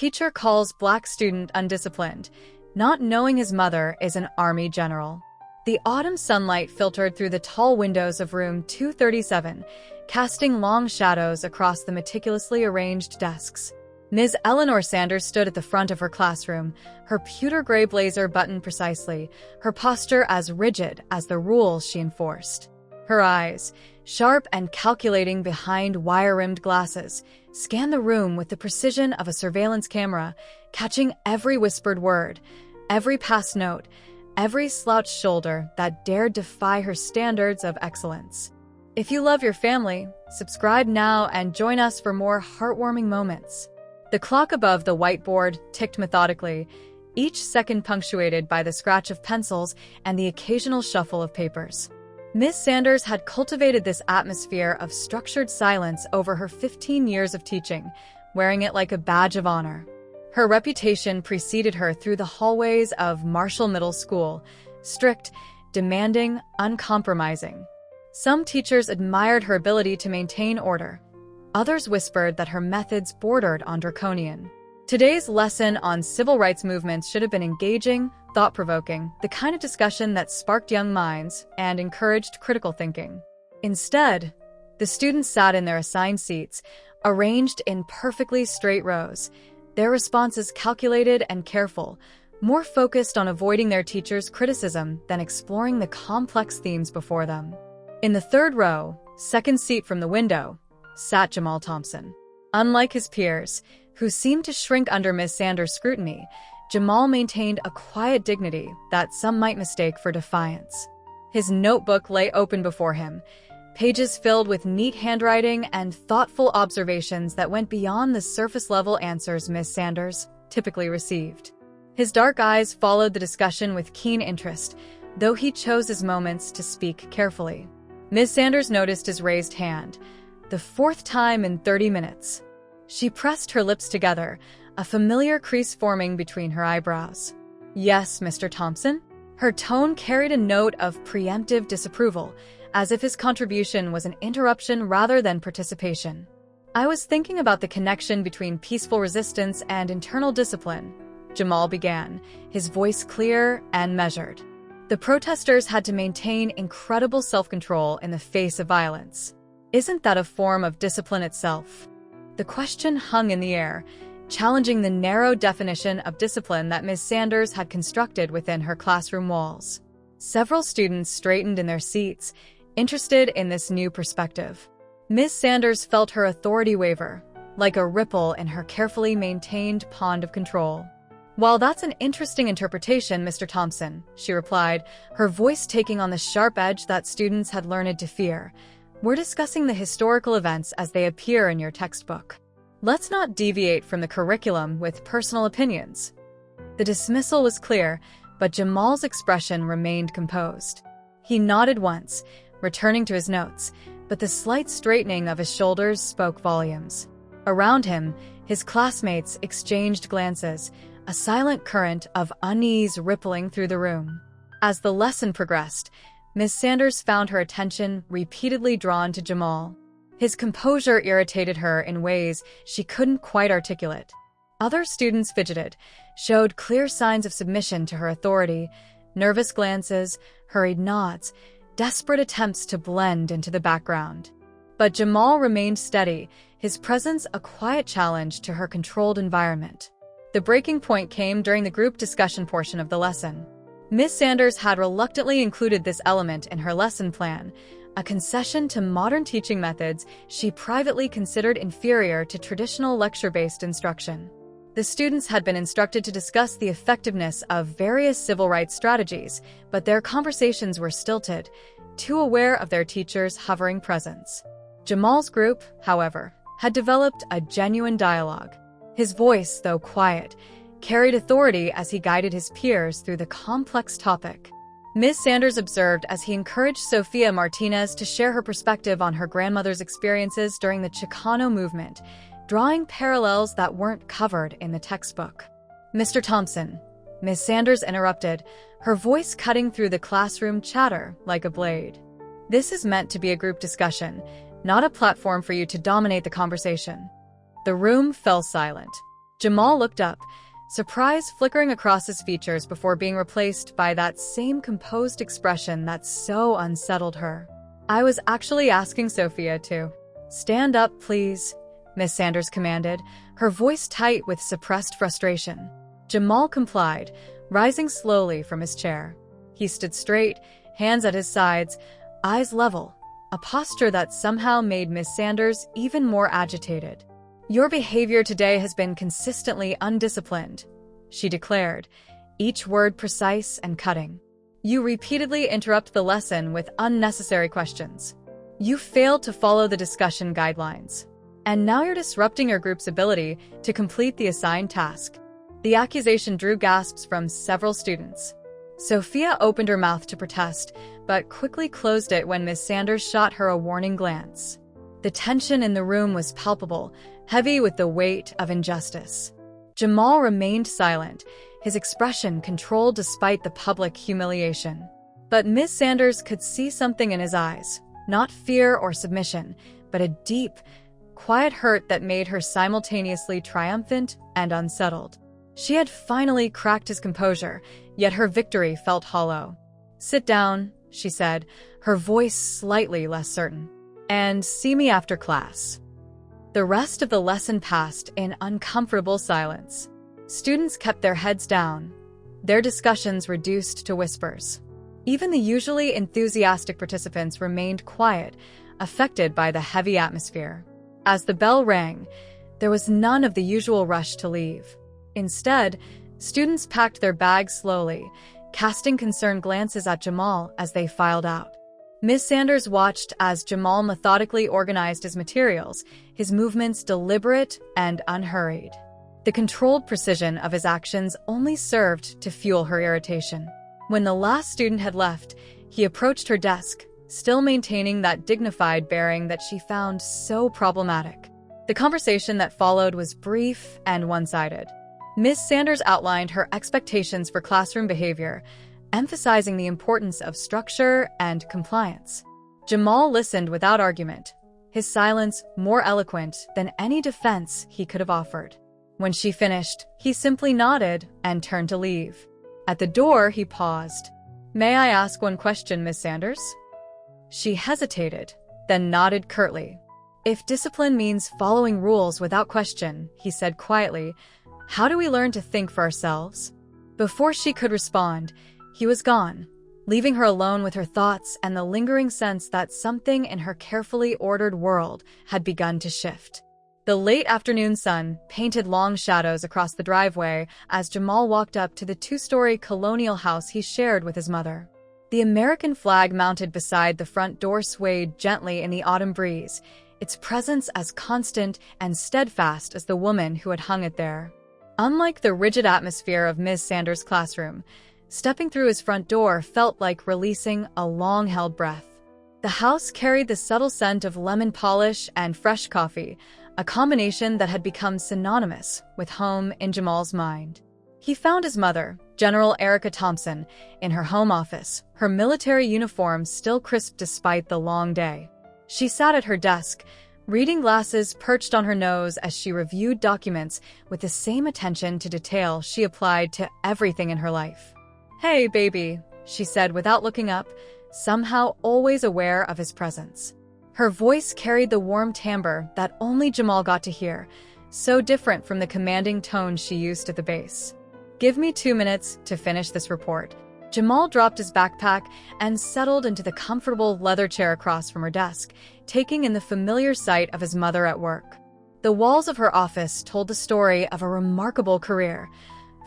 teacher calls black student undisciplined, not knowing his mother is an army general. The autumn sunlight filtered through the tall windows of room 237, casting long shadows across the meticulously arranged desks. Ms. Eleanor Sanders stood at the front of her classroom, her pewter gray blazer buttoned precisely, her posture as rigid as the rules she enforced. Her eyes, sharp and calculating behind wire-rimmed glasses, scanned the room with the precision of a surveillance camera, catching every whispered word, every passed note, every slouched shoulder that dared defy her standards of excellence. If you love your family, subscribe now and join us for more heartwarming moments. The clock above the whiteboard ticked methodically, each second punctuated by the scratch of pencils and the occasional shuffle of papers. Miss Sanders had cultivated this atmosphere of structured silence over her 15 years of teaching, wearing it like a badge of honor. Her reputation preceded her through the hallways of Marshall Middle School, strict, demanding, uncompromising. Some teachers admired her ability to maintain order. Others whispered that her methods bordered on draconian. Today's lesson on civil rights movements should have been engaging, thought-provoking, the kind of discussion that sparked young minds and encouraged critical thinking. Instead, the students sat in their assigned seats, arranged in perfectly straight rows, their responses calculated and careful, more focused on avoiding their teacher's criticism than exploring the complex themes before them. In the third row, second seat from the window, sat Jamal Thompson. Unlike his peers, who seemed to shrink under Miss Sanders' scrutiny, Jamal maintained a quiet dignity that some might mistake for defiance. His notebook lay open before him, pages filled with neat handwriting and thoughtful observations that went beyond the surface-level answers Miss Sanders typically received. His dark eyes followed the discussion with keen interest, though he chose his moments to speak carefully. Miss Sanders noticed his raised hand, the fourth time in 30 minutes. She pressed her lips together, a familiar crease forming between her eyebrows. "Yes, Mr. Thompson?" Her tone carried a note of preemptive disapproval, as if his contribution was an interruption rather than participation. "I was thinking about the connection between peaceful resistance and internal discipline," Jamal began, his voice clear and measured. The protesters had to maintain incredible self-control in the face of violence. Isn't that a form of discipline itself? The question hung in the air, challenging the narrow definition of discipline that Ms. Sanders had constructed within her classroom walls. Several students straightened in their seats, interested in this new perspective. Ms. Sanders felt her authority waver, like a ripple in her carefully maintained pond of control. "While that's an interesting interpretation, Mr. Thompson," she replied, her voice taking on the sharp edge that students had learned to fear, "we're discussing the historical events as they appear in your textbook. Let's not deviate from the curriculum with personal opinions." The dismissal was clear, but Jamal's expression remained composed. He nodded once, returning to his notes, but the slight straightening of his shoulders spoke volumes. Around him, his classmates exchanged glances, a silent current of unease rippling through the room. As the lesson progressed, Miss Sanders found her attention repeatedly drawn to Jamal. His composure irritated her in ways she couldn't quite articulate. Other students fidgeted, showed clear signs of submission to her authority, nervous glances, hurried nods, desperate attempts to blend into the background. But Jamal remained steady, his presence a quiet challenge to her controlled environment. The breaking point came during the group discussion portion of the lesson. Miss Sanders had reluctantly included this element in her lesson plan, a concession to modern teaching methods she privately considered inferior to traditional lecture-based instruction. The students had been instructed to discuss the effectiveness of various civil rights strategies, but their conversations were stilted, too aware of their teacher's hovering presence. Jamal's group, however, had developed a genuine dialogue. His voice, though quiet, carried authority as he guided his peers through the complex topic. Ms. Sanders observed as he encouraged Sophia Martinez to share her perspective on her grandmother's experiences during the Chicano movement, drawing parallels that weren't covered in the textbook. "Mr. Thompson," Ms. Sanders interrupted, her voice cutting through the classroom chatter like a blade. "This is meant to be a group discussion, not a platform for you to dominate the conversation." The room fell silent. Jamal looked up, surprise flickering across his features before being replaced by that same composed expression that so unsettled her. "I was actually asking Sophia to stand up, please," Miss Sanders commanded, her voice tight with suppressed frustration. Jamal complied, rising slowly from his chair. He stood straight, hands at his sides, eyes level, a posture that somehow made Miss Sanders even more agitated. "Your behavior today has been consistently undisciplined," she declared, each word precise and cutting. "You repeatedly interrupt the lesson with unnecessary questions. You failed to follow the discussion guidelines. And now you're disrupting your group's ability to complete the assigned task." The accusation drew gasps from several students. Sophia opened her mouth to protest, but quickly closed it when Miss Sanders shot her a warning glance. The tension in the room was palpable, heavy with the weight of injustice. Jamal remained silent, his expression controlled despite the public humiliation. But Miss Sanders could see something in his eyes, not fear or submission, but a deep, quiet hurt that made her simultaneously triumphant and unsettled. She had finally cracked his composure, yet her victory felt hollow. "Sit down," she said, her voice slightly less certain, "and see me after class." The rest of the lesson passed in uncomfortable silence. Students kept their heads down, their discussions reduced to whispers. Even the usually enthusiastic participants remained quiet, affected by the heavy atmosphere. As the bell rang, there was none of the usual rush to leave. Instead, students packed their bags slowly, casting concerned glances at Jamal as they filed out. Miss Sanders watched as Jamal methodically organized his materials, his movements deliberate and unhurried. The controlled precision of his actions only served to fuel her irritation. When the last student had left, he approached her desk, still maintaining that dignified bearing that she found so problematic. The conversation that followed was brief and one-sided. Miss Sanders outlined her expectations for classroom behavior, emphasizing the importance of structure and compliance. Jamal listened without argument, his silence more eloquent than any defense he could have offered. When she finished, he simply nodded and turned to leave. At the door, he paused. "May I ask one question, Miss Sanders?" She hesitated, then nodded curtly. "If discipline means following rules without question," he said quietly, "how do we learn to think for ourselves?" Before she could respond, he was gone, leaving her alone with her thoughts and the lingering sense that something in her carefully ordered world had begun to shift. The late afternoon sun painted long shadows across the driveway as Jamal walked up to the two-story colonial house he shared with his mother. The American flag mounted beside the front door swayed gently in the autumn breeze, its presence as constant and steadfast as the woman who had hung it there. Unlike the rigid atmosphere of Miss Sanders' classroom, stepping through his front door felt like releasing a long-held breath. The house carried the subtle scent of lemon polish and fresh coffee, a combination that had become synonymous with home in Jamal's mind. He found his mother, General Erica Thompson, in her home office, her military uniform still crisp despite the long day. She sat at her desk, reading glasses perched on her nose as she reviewed documents with the same attention to detail she applied to everything in her life. "Hey, baby," she said without looking up, somehow always aware of his presence. Her voice carried the warm timbre that only Jamal got to hear, so different from the commanding tone she used at the base. "Give me 2 minutes to finish this report." Jamal dropped his backpack and settled into the comfortable leather chair across from her desk, taking in the familiar sight of his mother at work. The walls of her office told the story of a remarkable career.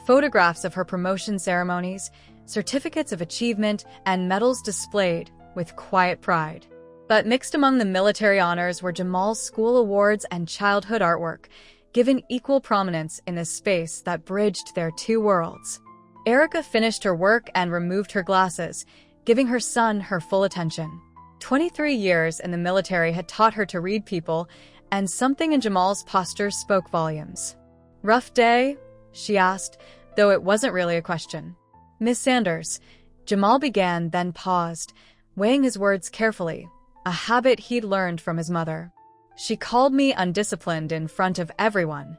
Photographs of her promotion ceremonies, certificates of achievement, and medals displayed with quiet pride. But mixed among the military honors were Jamal's school awards and childhood artwork, given equal prominence in the space that bridged their two worlds. Erica finished her work and removed her glasses, giving her son her full attention. 23 years in the military had taught her to read people, and something in Jamal's posture spoke volumes. "Rough day?" she asked, though it wasn't really a question. "Miss Sanders," Jamal began, then paused, weighing his words carefully, a habit he'd learned from his mother. "She called me undisciplined in front of everyone."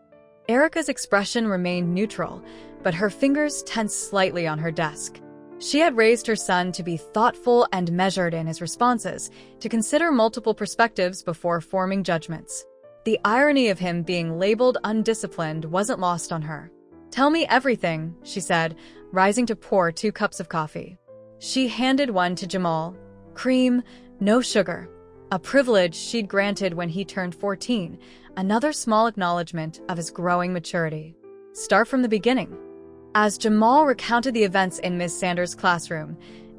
Erica's expression remained neutral, but her fingers tensed slightly on her desk. She had raised her son to be thoughtful and measured in his responses, to consider multiple perspectives before forming judgments. The irony of him being labeled undisciplined wasn't lost on her. "Tell me everything," she said, rising to pour 2 cups of coffee. She handed one to Jamal. Cream, no sugar. A privilege she'd granted when he turned 14, another small acknowledgement of his growing maturity. Start from the beginning. As Jamal recounted the events in Ms. Sanders' classroom,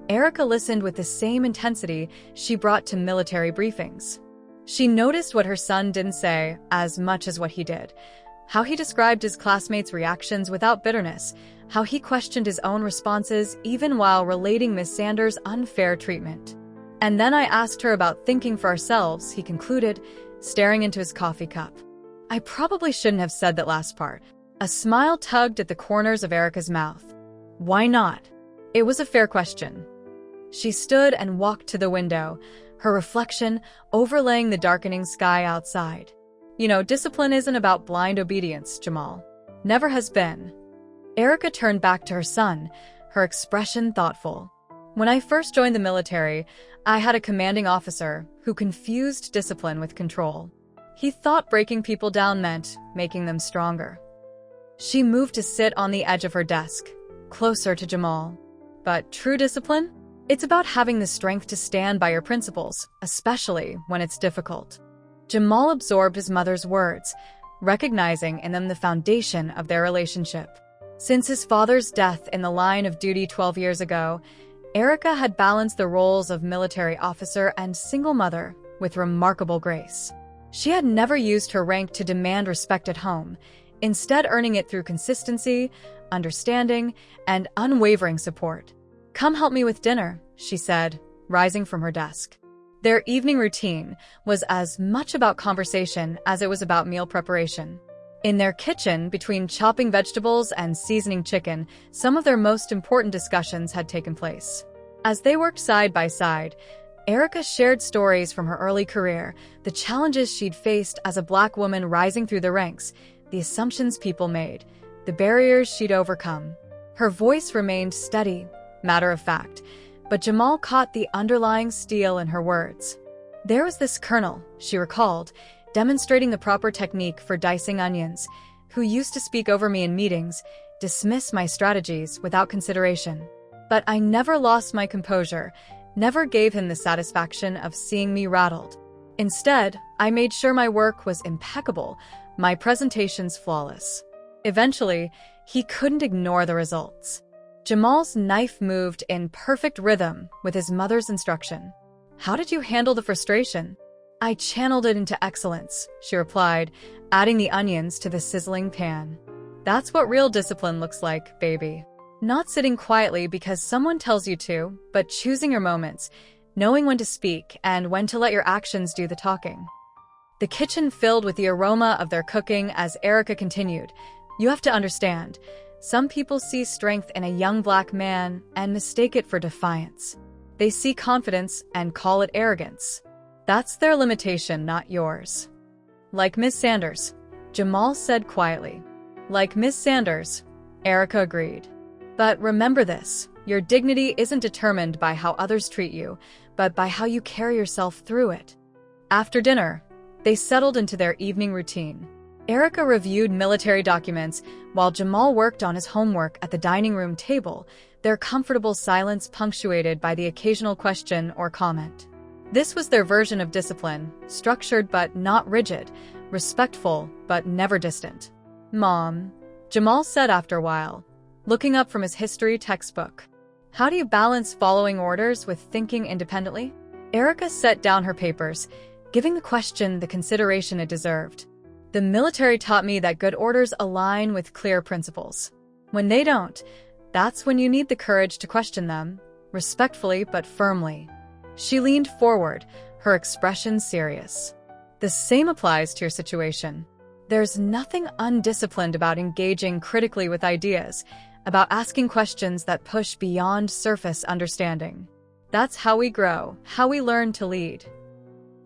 Erica listened with the same intensity she brought to military briefings. She noticed what her son didn't say as much as what he did, how he described his classmates' reactions without bitterness, how he questioned his own responses even while relating Ms. Sanders' unfair treatment. "And then I asked her about thinking for ourselves," he concluded, staring into his coffee cup. I probably shouldn't have said that last part. A smile tugged at the corners of Erica's mouth. Why not? It was a fair question. She stood and walked to the window, her reflection overlaying the darkening sky outside. "You know, discipline isn't about blind obedience, Jamal. Never has been." Erica turned back to her son, her expression thoughtful. "When I first joined the military, I had a commanding officer who confused discipline with control. He thought breaking people down meant making them stronger." She moved to sit on the edge of her desk, closer to Jamal. "But true discipline? It's about having the strength to stand by your principles, especially when it's difficult." Jamal absorbed his mother's words, recognizing in them the foundation of their relationship. Since his father's death in the line of duty 12 years ago, Erica had balanced the roles of military officer and single mother with remarkable grace. She had never used her rank to demand respect at home, instead earning it through consistency, understanding, and unwavering support. "Come help me with dinner," she said, rising from her desk. Their evening routine was as much about conversation as it was about meal preparation. In their kitchen, between chopping vegetables and seasoning chicken, some of their most important discussions had taken place. As they worked side by side, Erica shared stories from her early career, the challenges she'd faced as a Black woman rising through the ranks, the assumptions people made, the barriers she'd overcome. Her voice remained steady, matter of fact, but Jamal caught the underlying steel in her words. "There was this colonel," she recalled, demonstrating the proper technique for dicing onions, "who used to speak over me in meetings, dismiss my strategies without consideration. But I never lost my composure, never gave him the satisfaction of seeing me rattled. Instead, I made sure my work was impeccable, my presentations flawless. Eventually, he couldn't ignore the results." Jamal's knife moved in perfect rhythm with his mother's instruction. "How did you handle the frustration?" "I channeled it into excellence," she replied, adding the onions to the sizzling pan. "That's what real discipline looks like, baby. Not sitting quietly because someone tells you to, but choosing your moments, knowing when to speak and when to let your actions do the talking." The kitchen filled with the aroma of their cooking as Erica continued. "You have to understand, some people see strength in a young Black man and mistake it for defiance. They see confidence and call it arrogance. That's their limitation, not yours." "Like Miss Sanders," Jamal said quietly. "Like Miss Sanders," Erica agreed. "But remember this, your dignity isn't determined by how others treat you, but by how you carry yourself through it." After dinner, they settled into their evening routine. Erica reviewed military documents while Jamal worked on his homework at the dining room table, their comfortable silence punctuated by the occasional question or comment. This was their version of discipline, structured but not rigid, respectful but never distant. "Mom," Jamal said after a while, looking up from his history textbook, "how do you balance following orders with thinking independently?" Erica set down her papers, giving the question the consideration it deserved. "The military taught me that good orders align with clear principles. When they don't, that's when you need the courage to question them, respectfully but firmly." She leaned forward, her expression serious. "The same applies to your situation. There's nothing undisciplined about engaging critically with ideas, about asking questions that push beyond surface understanding. That's how we grow, how we learn to lead."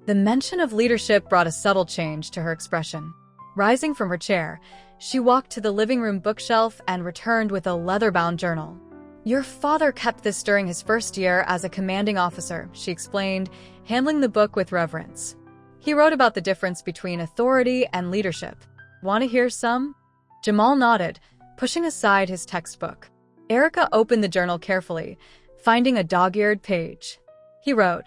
The mention of leadership brought a subtle change to her expression. Rising from her chair, She walked to the living room bookshelf and returned with a leather-bound journal. "Your father kept this during his first year as a commanding officer," she explained, handling the book with reverence. "He wrote about the difference between authority and leadership. Want to hear some?" Jamal nodded, pushing aside his textbook. Erica opened the journal carefully, finding a dog-eared page. He wrote,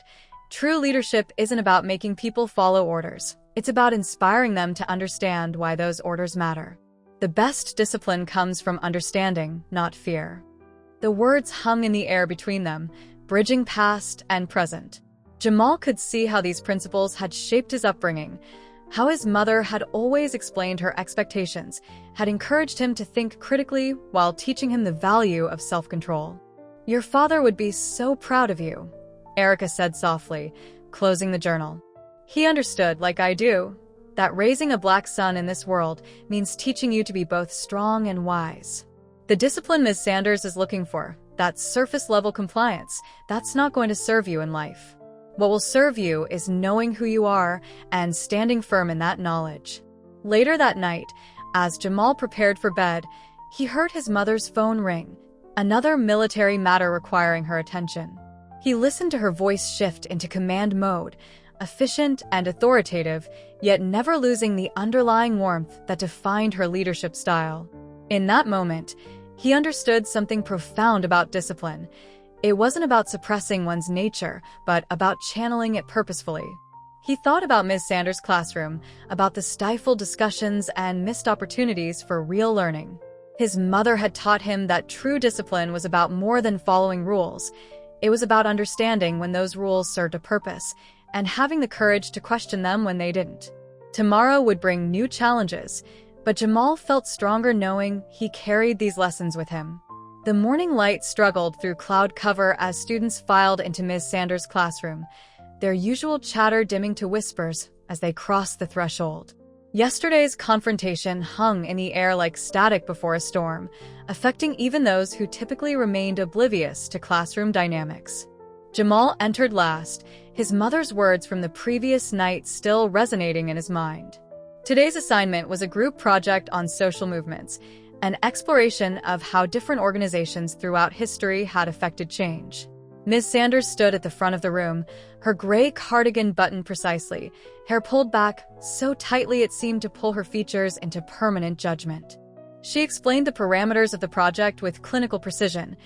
"True leadership isn't about making people follow orders. It's about inspiring them to understand why those orders matter. The best discipline comes from understanding, not fear." The words hung in the air between them, bridging past and present. Jamal could see how these principles had shaped his upbringing, how his mother had always explained her expectations, had encouraged him to think critically while teaching him the value of self-control. "Your father would be so proud of you," Erica said softly, closing the journal. "He understood, like I do, that raising a black son in this world means teaching you to be both strong and wise. The discipline Ms. Sanders is looking for, that surface-level compliance, that's not going to serve you in life. What will serve you is knowing who you are and standing firm in that knowledge." Later that night, as Jamal prepared for bed, he heard his mother's phone ring, another military matter requiring her attention. He listened to her voice shift into command mode, efficient and authoritative, yet never losing the underlying warmth that defined her leadership style. In that moment, he understood something profound about discipline. It wasn't about suppressing one's nature, but about channeling it purposefully. He thought about Ms. Sanders' classroom, about the stifled discussions and missed opportunities for real learning. His mother had taught him that true discipline was about more than following rules. It was about understanding when those rules served a purpose, and having the courage to question them when they didn't. Tomorrow would bring new challenges, but Jamal felt stronger knowing he carried these lessons with him. The morning light struggled through cloud cover as students filed into Ms. Sanders' classroom, their usual chatter dimming to whispers as they crossed the threshold. Yesterday's confrontation hung in the air like static before a storm, affecting even those who typically remained oblivious to classroom dynamics. Jamal entered last, his mother's words from the previous night still resonating in his mind. Today's assignment was a group project on social movements, an exploration of how different organizations throughout history had affected change. Ms. Sanders stood at the front of the room, her gray cardigan buttoned precisely, hair pulled back so tightly it seemed to pull her features into permanent judgment. She explained the parameters of the project with clinical precision,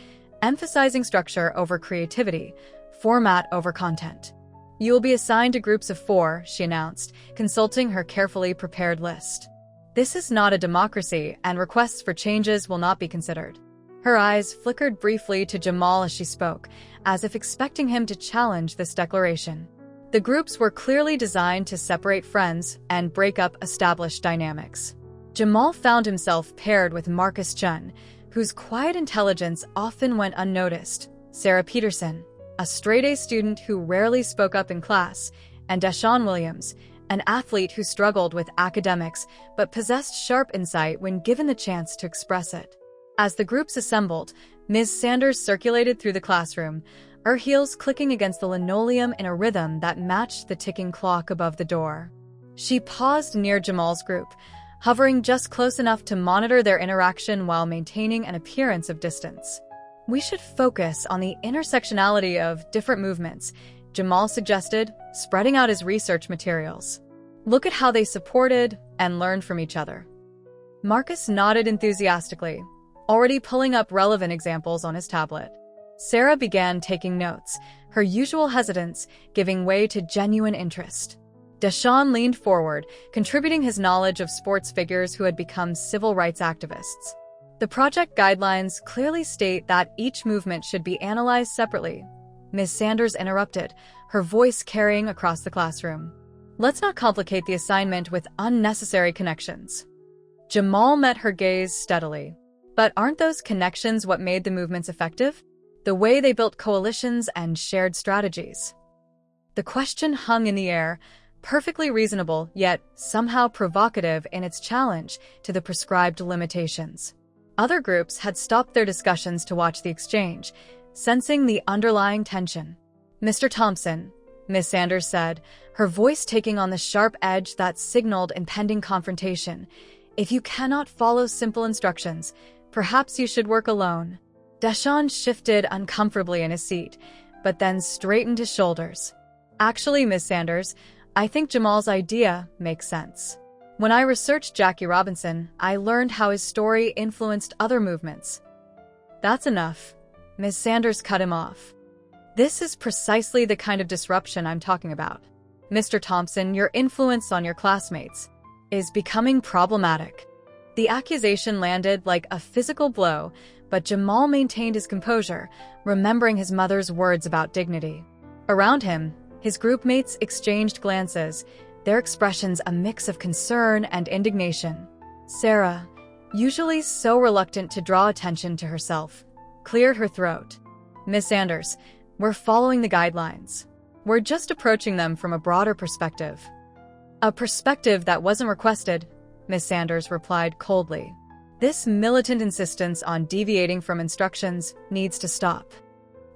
emphasizing structure over creativity, format over content. "You will be assigned to groups of 4, she announced, consulting her carefully prepared list. "This is not a democracy, and requests for changes will not be considered." Her eyes flickered briefly to Jamal as she spoke, as if expecting him to challenge this declaration. The groups were clearly designed to separate friends and break up established dynamics. Jamal found himself paired with Marcus Chun, whose quiet intelligence often went unnoticed, Sarah Peterson, a straight-A student who rarely spoke up in class, and Deshaun Williams, an athlete who struggled with academics but possessed sharp insight when given the chance to express it. As the groups assembled, Ms. Sanders circulated through the classroom, her heels clicking against the linoleum in a rhythm that matched the ticking clock above the door. She paused near Jamal's group, hovering just close enough to monitor their interaction while maintaining an appearance of distance. "We should focus on the intersectionality of different movements," Jamal suggested, spreading out his research materials. "Look at how they supported and learned from each other." Marcus nodded enthusiastically, already pulling up relevant examples on his tablet. Sarah began taking notes, her usual hesitance giving way to genuine interest. Deshaun leaned forward, contributing his knowledge of sports figures who had become civil rights activists. The project guidelines clearly state that each movement should be analyzed separately. Ms. Sanders interrupted, her voice carrying across the classroom. "Let's not complicate the assignment with unnecessary connections." Jamal met her gaze steadily. But aren't those connections what made the movements effective? The way they built coalitions and shared strategies. The question hung in the air, perfectly reasonable, yet somehow provocative in its challenge to the prescribed limitations. Other groups had stopped their discussions to watch the exchange, sensing the underlying tension. "Mr. Thompson," Ms. Sanders said, her voice taking on the sharp edge that signaled impending confrontation, If you cannot follow simple instructions, perhaps you should work alone. Deshaun shifted uncomfortably in his seat, but then straightened his shoulders. Actually, Miss Sanders, I think Jamal's idea makes sense. When I researched Jackie Robinson, I learned how his story influenced other movements. That's enough. Miss Sanders cut him off. This is precisely the kind of disruption I'm talking about. Mr. Thompson, your influence on your classmates is becoming problematic. The accusation landed like a physical blow, but Jamal maintained his composure, remembering his mother's words about dignity. Around him, his groupmates exchanged glances, their expressions a mix of concern and indignation. Sarah, usually so reluctant to draw attention to herself, cleared her throat. Miss Sanders, we're following the guidelines. We're just approaching them from a broader perspective. A perspective that wasn't requested, Miss Sanders replied coldly. This militant insistence on deviating from instructions needs to stop.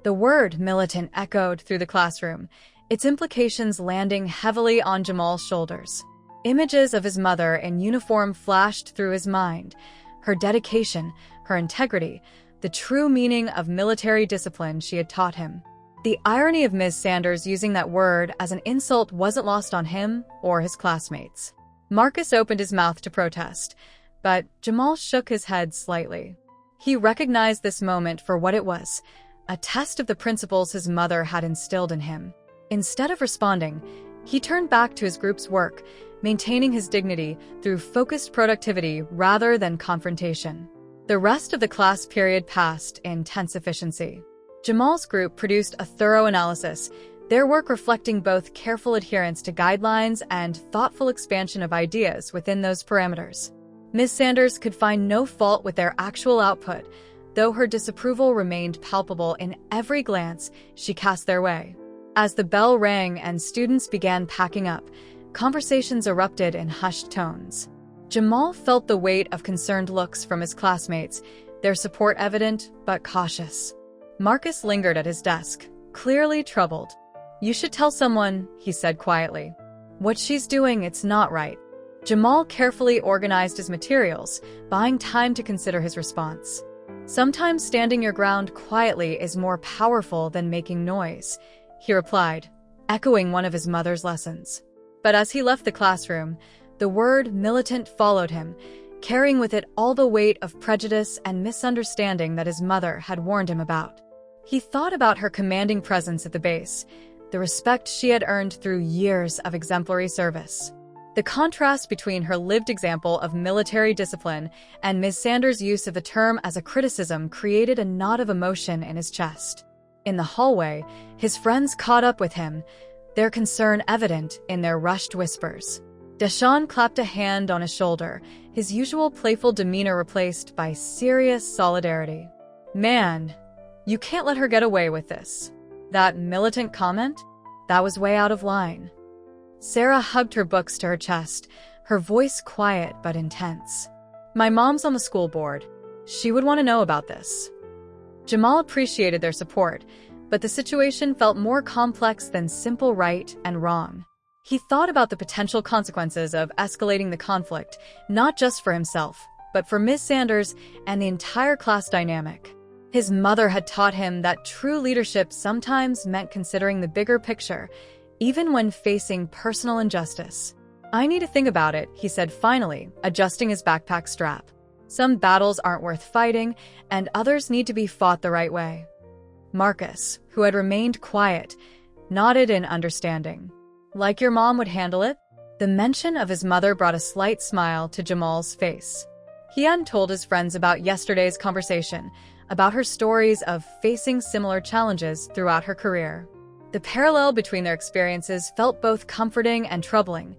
The word militant echoed through the classroom, its implications landing heavily on Jamal's shoulders. Images of his mother in uniform flashed through his mind, her dedication, her integrity, the true meaning of military discipline she had taught him. The irony of Ms. Sanders using that word as an insult wasn't lost on him or his classmates. Marcus opened his mouth to protest, but Jamal shook his head slightly. He recognized this moment for what it was, a test of the principles his mother had instilled in him. Instead of responding, he turned back to his group's work, maintaining his dignity through focused productivity rather than confrontation. The rest of the class period passed in tense efficiency. Jamal's group produced a thorough analysis, their work reflecting both careful adherence to guidelines and thoughtful expansion of ideas within those parameters. Ms. Sanders could find no fault with their actual output, though her disapproval remained palpable in every glance she cast their way. As the bell rang and students began packing up, conversations erupted in hushed tones. Jamal felt the weight of concerned looks from his classmates, their support evident but cautious. Marcus lingered at his desk, clearly troubled. You should tell someone, he said quietly. What she's doing, it's not right. Jamal carefully organized his materials, buying time to consider his response. Sometimes standing your ground quietly is more powerful than making noise, he replied, echoing one of his mother's lessons. But as he left the classroom, the word militant followed him, carrying with it all the weight of prejudice and misunderstanding that his mother had warned him about. He thought about her commanding presence at the base, the respect she had earned through years of exemplary service. The contrast between her lived example of military discipline and Ms. Sanders' use of the term as a criticism created a knot of emotion in his chest. In the hallway, his friends caught up with him, their concern evident in their rushed whispers. Deshaun clapped a hand on his shoulder, his usual playful demeanor replaced by serious solidarity. Man, you can't let her get away with this. That militant comment? That was way out of line. Sarah hugged her books to her chest, her voice quiet but intense. My mom's on the school board. She would want to know about this. Jamal appreciated their support, but the situation felt more complex than simple right and wrong. He thought about the potential consequences of escalating the conflict, not just for himself, but for Ms. Sanders and the entire class dynamic. His mother had taught him that true leadership sometimes meant considering the bigger picture, even when facing personal injustice. I need to think about it, he said finally, adjusting his backpack strap. Some battles aren't worth fighting, and others need to be fought the right way. Marcus, who had remained quiet, nodded in understanding. Like your mom would handle it? The mention of his mother brought a slight smile to Jamal's face. He hadn't told his friends about yesterday's conversation, about her stories of facing similar challenges throughout her career. The parallel between their experiences felt both comforting and troubling.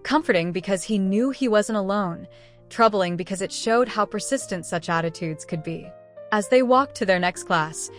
Comforting because he knew he wasn't alone, troubling because it showed how persistent such attitudes could be. As they walked to their next class,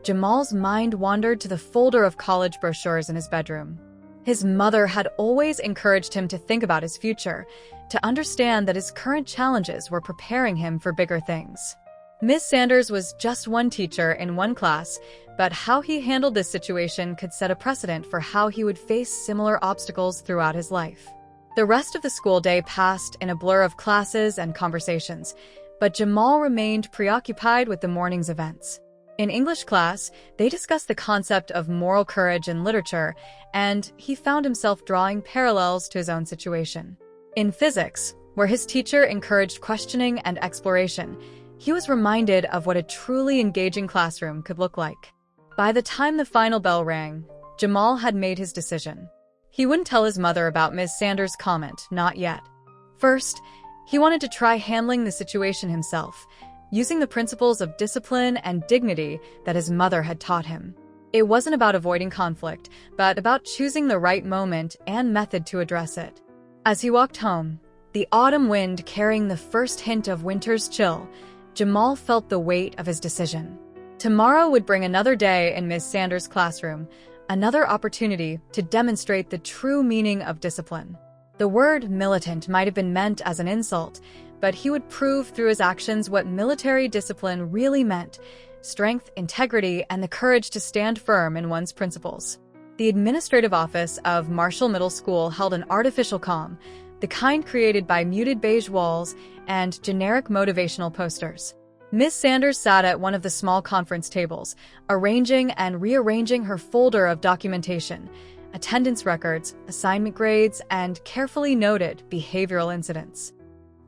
Jamal's mind wandered to the folder of college brochures in his bedroom. His mother had always encouraged him to think about his future, to understand that his current challenges were preparing him for bigger things. Ms. Sanders was just one teacher in one class, but how he handled this situation could set a precedent for how he would face similar obstacles throughout his life. The rest of the school day passed in a blur of classes and conversations, but Jamal remained preoccupied with the morning's events. In English class, they discussed the concept of moral courage in literature, and he found himself drawing parallels to his own situation. In physics, where his teacher encouraged questioning and exploration, he was reminded of what a truly engaging classroom could look like. By the time the final bell rang, Jamal had made his decision. He wouldn't tell his mother about Ms. Sanders' comment, not yet. First, he wanted to try handling the situation himself, using the principles of discipline and dignity that his mother had taught him. It wasn't about avoiding conflict, but about choosing the right moment and method to address it. As he walked home, the autumn wind carrying the first hint of winter's chill, Jamal felt the weight of his decision. Tomorrow would bring another day in Ms. Sanders' classroom, another opportunity to demonstrate the true meaning of discipline. The word militant might have been meant as an insult, but he would prove through his actions what military discipline really meant: strength, integrity, and the courage to stand firm in one's principles. The administrative office of Marshall Middle School held an artificial calm, the kind created by muted beige walls and generic motivational posters. Miss Sanders sat at one of the small conference tables, arranging and rearranging her folder of documentation, attendance records, assignment grades, and carefully noted behavioral incidents.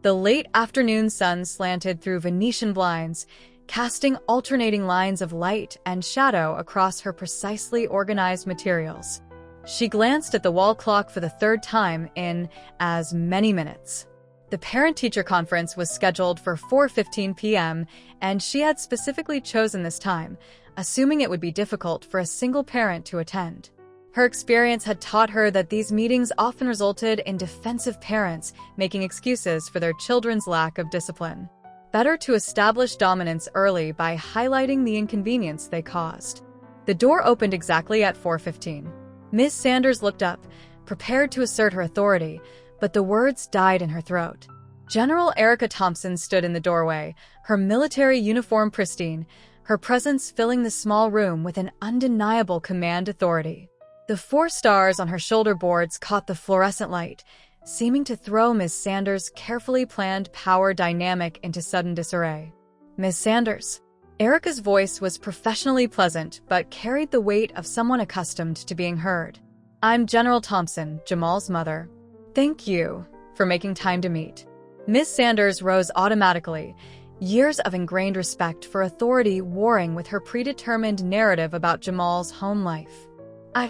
The late afternoon sun slanted through Venetian blinds, casting alternating lines of light and shadow across her precisely organized materials. She glanced at the wall clock for the third time in as many minutes. The parent-teacher conference was scheduled for 4:15 p.m., and she had specifically chosen this time, assuming it would be difficult for a single parent to attend. Her experience had taught her that these meetings often resulted in defensive parents making excuses for their children's lack of discipline. Better to establish dominance early by highlighting the inconvenience they caused. The door opened exactly at 4:15. Miss Sanders looked up, prepared to assert her authority, but the words died in her throat. General Erica Thompson stood in the doorway, her military uniform pristine, her presence filling the small room with an undeniable command authority. The 4 stars on her shoulder boards caught the fluorescent light, seeming to throw Miss Sanders' carefully planned power dynamic into sudden disarray. Miss Sanders. Erica's voice was professionally pleasant, but carried the weight of someone accustomed to being heard. I'm General Thompson, Jamal's mother. Thank you for making time to meet. Miss Sanders rose automatically, years of ingrained respect for authority warring with her predetermined narrative about Jamal's home life.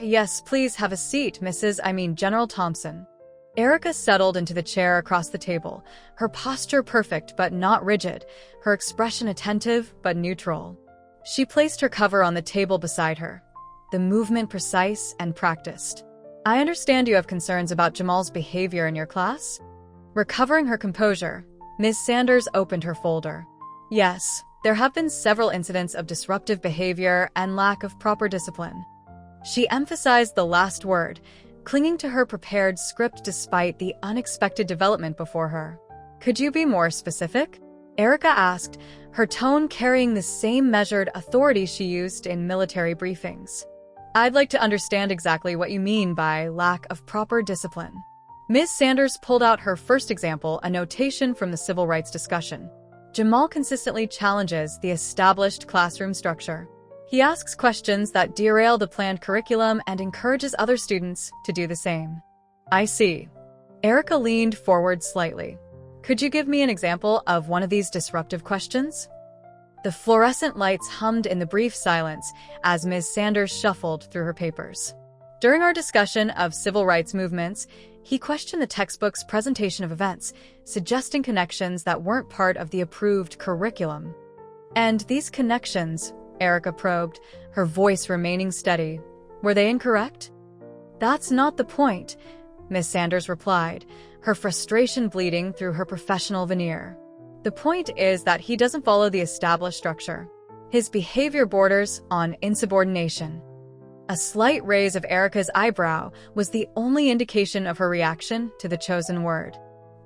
Yes, please have a seat, General Thompson. Erica settled into the chair across the table, her posture perfect but not rigid, her expression attentive but neutral. She placed her cover on the table beside her, the movement precise and practiced. I understand you have concerns about Jamal's behavior in your class? Recovering her composure, Ms. Sanders opened her folder. Yes, there have been several incidents of disruptive behavior and lack of proper discipline. She emphasized the last word, clinging to her prepared script despite the unexpected development before her. Could you be more specific? Erica asked, her tone carrying the same measured authority she used in military briefings. I'd like to understand exactly what you mean by lack of proper discipline. Ms. Sanders pulled out her first example, a notation from the civil rights discussion. Jamal consistently challenges the established classroom structure. He asks questions that derail the planned curriculum and encourages other students to do the same. I see. Erica leaned forward slightly. Could you give me an example of one of these disruptive questions? The fluorescent lights hummed in the brief silence as Ms. Sanders shuffled through her papers. During our discussion of civil rights movements, he questioned the textbook's presentation of events, suggesting connections that weren't part of the approved curriculum. And these connections, Erica probed, her voice remaining steady, were they incorrect? That's not the point, Ms. Sanders replied, her frustration bleeding through her professional veneer. The point is that he doesn't follow the established structure. His behavior borders on insubordination. A slight raise of Erica's eyebrow was the only indication of her reaction to the chosen word.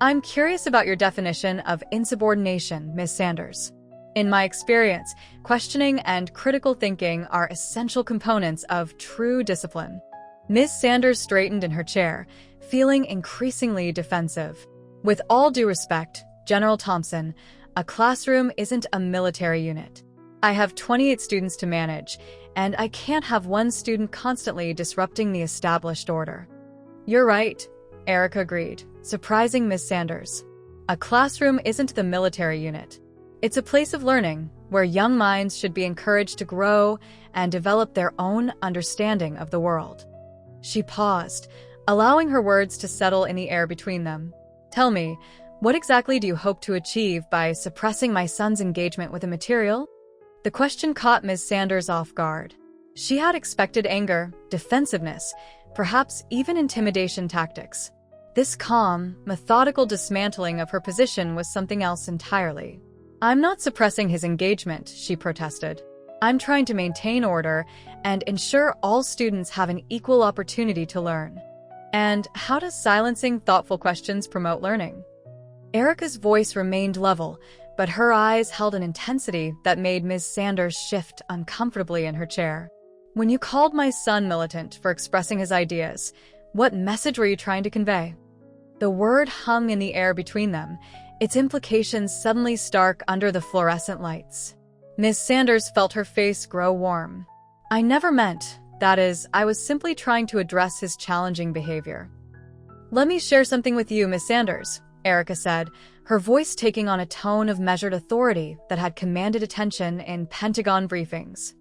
I'm curious about your definition of insubordination, Ms. Sanders. In my experience, questioning and critical thinking are essential components of true discipline. Ms. Sanders straightened in her chair, feeling increasingly defensive. With all due respect, General Thompson, a classroom isn't a military unit. I have 28 students to manage, and I can't have one student constantly disrupting the established order. You're right, Erica agreed, surprising Miss Sanders. A classroom isn't the military unit. It's a place of learning where young minds should be encouraged to grow and develop their own understanding of the world. She paused, allowing her words to settle in the air between them. Tell me, what exactly do you hope to achieve by suppressing my son's engagement with the material? The question caught Ms. Sanders off guard. She had expected anger, defensiveness, perhaps even intimidation tactics. This calm, methodical dismantling of her position was something else entirely. I'm not suppressing his engagement, she protested. I'm trying to maintain order and ensure all students have an equal opportunity to learn. And how does silencing thoughtful questions promote learning? Erica's voice remained level, but her eyes held an intensity that made Ms. Sanders shift uncomfortably in her chair. When you called my son militant for expressing his ideas, what message were you trying to convey? The word hung in the air between them, its implications suddenly stark under the fluorescent lights. Ms. Sanders felt her face grow warm. I never meant, that is, I was simply trying to address his challenging behavior. Let me share something with you, Ms. Sanders, Erica said, her voice taking on a tone of measured authority that had commanded attention in Pentagon briefings.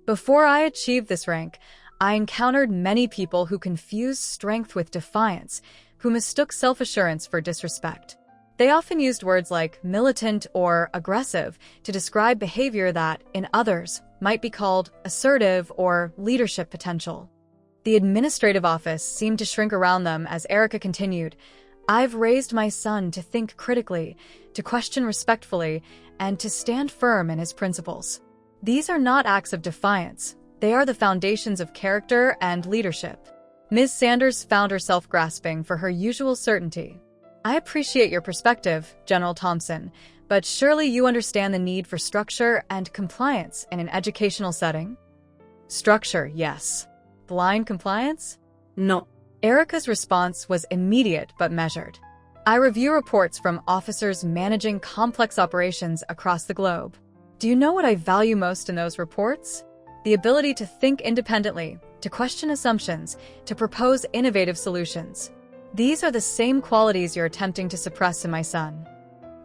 Before I achieved this rank, I encountered many people who confused strength with defiance, who mistook self-assurance for disrespect. They often used words like militant or aggressive to describe behavior that, in others, might be called assertive or leadership potential. The administrative office seemed to shrink around them as Erica continued, I've raised my son to think critically, to question respectfully, and to stand firm in his principles. These are not acts of defiance. They are the foundations of character and leadership. Ms. Sanders found herself grasping for her usual certainty. I appreciate your perspective, General Thompson, but surely you understand the need for structure and compliance in an educational setting? Structure, yes. Blind compliance? No. Erica's response was immediate but measured. I review reports from officers managing complex operations across the globe. Do you know what I value most in those reports? The ability to think independently, to question assumptions, to propose innovative solutions. These are the same qualities you're attempting to suppress in my son.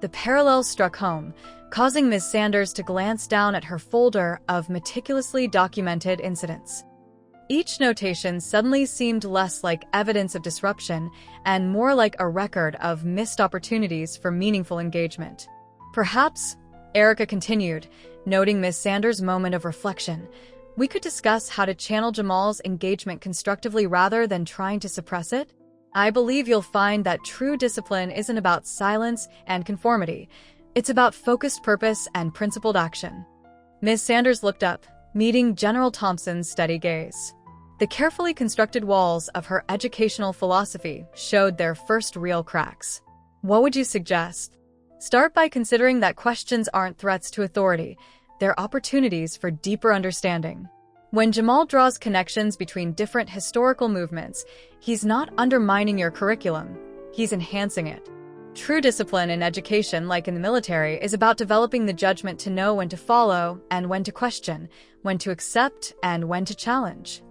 The parallel struck home, causing Ms. Sanders to glance down at her folder of meticulously documented incidents. Each notation suddenly seemed less like evidence of disruption and more like a record of missed opportunities for meaningful engagement. Perhaps, Erica continued, noting Ms. Sanders' moment of reflection, we could discuss how to channel Jamal's engagement constructively rather than trying to suppress it. I believe you'll find that true discipline isn't about silence and conformity. It's about focused purpose and principled action. Ms. Sanders looked up, meeting General Thompson's steady gaze. The carefully constructed walls of her educational philosophy showed their first real cracks. What would you suggest? Start by considering that questions aren't threats to authority. They're opportunities for deeper understanding. When Jamal draws connections between different historical movements, he's not undermining your curriculum, he's enhancing it. True discipline in education, like in the military, is about developing the judgment to know when to follow and when to question, when to accept and when to challenge.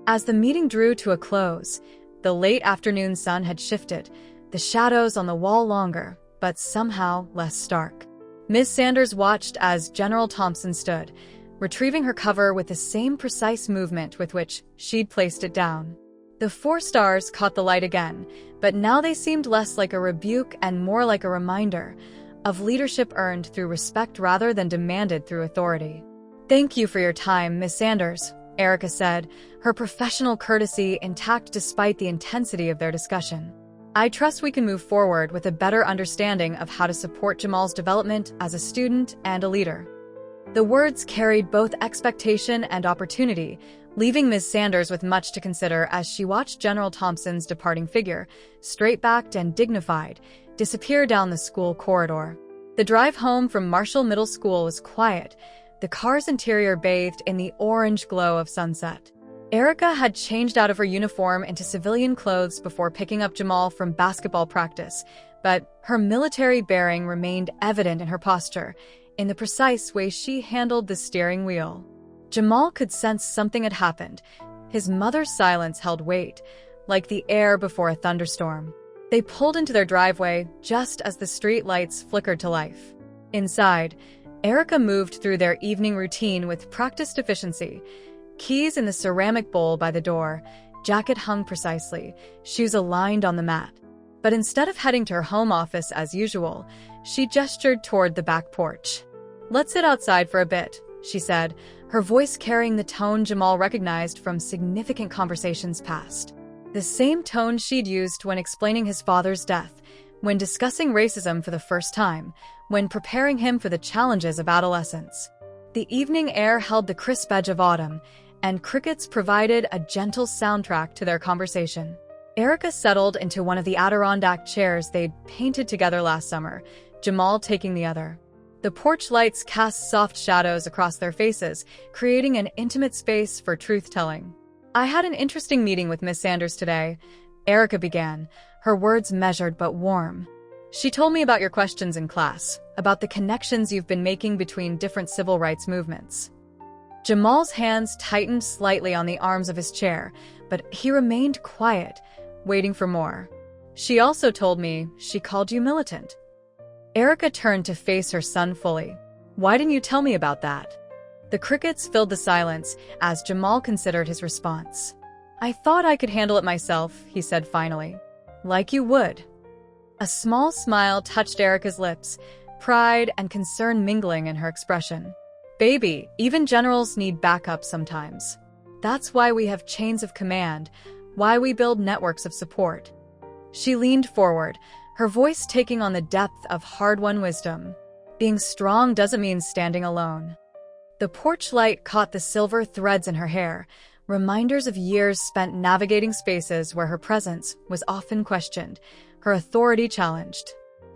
As the meeting drew to a close, the late afternoon sun had shifted, the shadows on the wall longer, but somehow less stark. Ms. Sanders watched as General Thompson stood, retrieving her cover with the same precise movement with which she'd placed it down. The 4 stars caught the light again, but now they seemed less like a rebuke and more like a reminder of leadership earned through respect rather than demanded through authority. Thank you for your time, Ms. Sanders, Erica said, her professional courtesy intact despite the intensity of their discussion. I trust we can move forward with a better understanding of how to support Jamal's development as a student and a leader. The words carried both expectation and opportunity, leaving Ms. Sanders with much to consider as she watched General Thompson's departing figure, straight-backed and dignified, disappear down the school corridor. The drive home from Marshall Middle School was quiet, the car's interior bathed in the orange glow of sunset. Erica had changed out of her uniform into civilian clothes before picking up Jamal from basketball practice, but her military bearing remained evident in her posture, in the precise way she handled the steering wheel. Jamal could sense something had happened. His mother's silence held weight, like the air before a thunderstorm. They pulled into their driveway just as the street lights flickered to life. Inside, Erica moved through their evening routine with practiced efficiency. Keys in the ceramic bowl by the door, jacket hung precisely, shoes aligned on the mat. But instead of heading to her home office as usual, she gestured toward the back porch. "Let's sit outside for a bit," she said, her voice carrying the tone Jamal recognized from significant conversations past. The same tone she'd used when explaining his father's death, when discussing racism for the first time, when preparing him for the challenges of adolescence. The evening air held the crisp edge of autumn, and crickets provided a gentle soundtrack to their conversation. Erica settled into one of the Adirondack chairs they'd painted together last summer, Jamal taking the other. The porch lights cast soft shadows across their faces, creating an intimate space for truth-telling. "I had an interesting meeting with Miss Sanders today," Erica began, her words measured but warm. "She told me about your questions in class, about the connections you've been making between different civil rights movements." Jamal's hands tightened slightly on the arms of his chair, but he remained quiet, waiting for more. "She also told me she called you militant." Erica turned to face her son fully. "Why didn't you tell me about that?" The crickets filled the silence as Jamal considered his response. "I thought I could handle it myself," he said finally. "Like you would." A small smile touched Erica's lips, pride and concern mingling in her expression. "Baby, even generals need backup sometimes. That's why we have chains of command, why we build networks of support." She leaned forward, her voice taking on the depth of hard-won wisdom. Being strong doesn't mean standing alone. The porch light caught the silver threads in her hair, reminders of years spent navigating spaces where her presence was often questioned, her authority challenged.